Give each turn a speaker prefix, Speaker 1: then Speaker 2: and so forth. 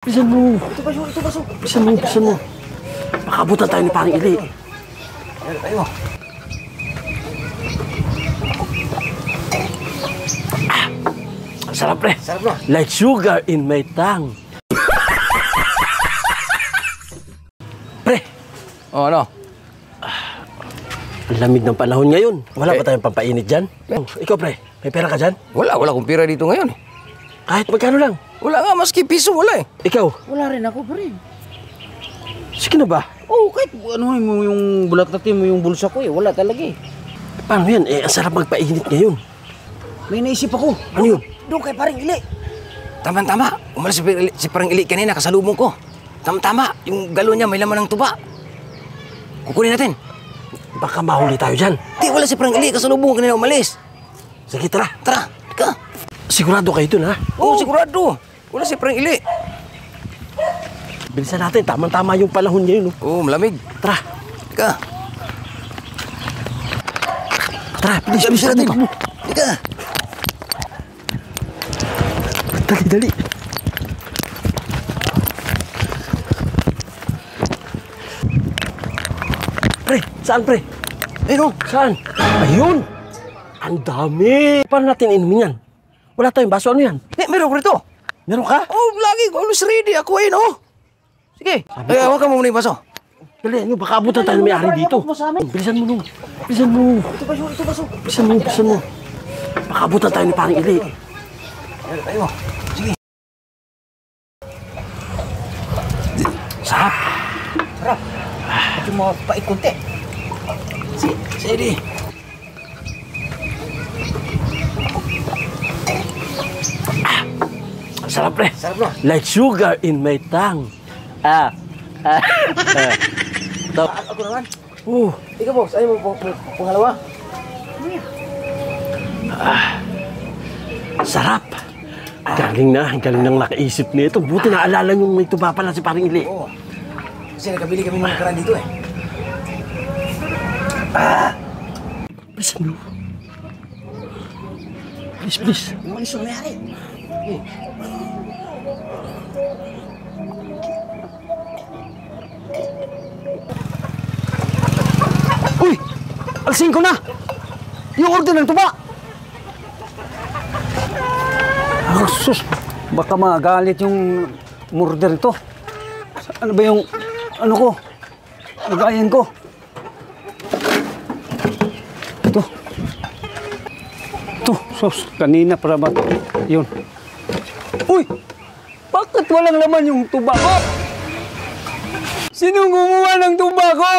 Speaker 1: Bilisan mo.
Speaker 2: Ito baso.
Speaker 1: Bilisan mo. Makabutan tayo ni Paring Ili.
Speaker 2: Ayan tayo.
Speaker 1: Sarap, pre.
Speaker 2: Sarap na.
Speaker 1: Like sugar in my tongue. Pre.
Speaker 3: Oh, ano?
Speaker 1: Ang lamig ng panahon ngayon. Wala ba tayong pampainit dyan? Ikaw, pre. May pera ka dyan?
Speaker 3: Wala akong pera dito ngayon.
Speaker 1: Kahit magkano lang.
Speaker 3: Wala nga, maski piso, wala eh.
Speaker 1: Ikaw?
Speaker 2: Wala rin ako pa rin.
Speaker 1: Sige na ba?
Speaker 2: Oo, kahit ano mo yung bulaktatin mo yung bulsa ko eh. Wala talaga eh.
Speaker 1: Paano yan? Ang sarap magpainit ngayon.
Speaker 2: May naisip ako.
Speaker 1: Ano yun?
Speaker 2: Doon kay Paring Ili.
Speaker 3: Tama. Umalis si Parang Ili kanina, kasalubong ko. Tama. Yung galon niya may laman ng tuba. Kukunin natin.
Speaker 1: Baka mahuli tayo dyan.
Speaker 3: Di, wala si Parang Ili, kasalubong kanina umalis.
Speaker 1: Sige, tara.
Speaker 3: Tara, ka.
Speaker 1: Sigurado kayo dun, ha?
Speaker 3: Oo, sigurado. Wala si Parang Ili.
Speaker 1: Bilisan natin. Tama-tama yung panahon ngayon, no?
Speaker 3: Oo, malamig.
Speaker 1: Tara.
Speaker 3: Ka.
Speaker 1: Tara, bilisan natin.
Speaker 3: Ka.
Speaker 1: Dali. Pre, saan, pre?
Speaker 3: Ayun,
Speaker 1: Saan? Ayun! Ang dami! Paano natin inumin yan? Wala tayong baso, ano yan?
Speaker 3: meron ko rito.
Speaker 1: Meron ka?
Speaker 3: Oh, lagi, always ready. Ako ayun, oh. Sige. Ay, hawakan mo muna yung baso.
Speaker 1: Dali, ano, baka abutan tayo ng may-ari dito. Bilisan mo, nung. Bilisan mo.
Speaker 2: Ito baso.
Speaker 1: Bilisan mo. Baka abutan tayo ni Paring Ili.
Speaker 3: Ayan tayo. Sige.
Speaker 1: Sarap.
Speaker 2: Ito mga pait konti.
Speaker 3: Sige.
Speaker 1: Sarap, pre.
Speaker 2: Sarap na.
Speaker 1: Like sugar in my tongue. Ito.
Speaker 2: Ako naman.
Speaker 1: Ikaw,
Speaker 2: boss. Ayaw mo pangalawa?
Speaker 1: Sarap. Galing ng nakaisip nito. Buti naalala nyo may tuba pala si Paring Ili.
Speaker 3: Oo. Kasi nagkabili kami ng karan dito eh.
Speaker 1: Bilisan mo. Please.
Speaker 2: Umalis yung mayari.
Speaker 1: Uy! Alsin ko na! Yung order ng tuba!
Speaker 4: Sus, baka magalit yung murder ito. Ano ba yung, ano ko, nag-ayan ko. Ito, sus, kanina para ba, yun. Uy, bakit walang laman yung tuba ko? Sinong gumawa ng tuba ko?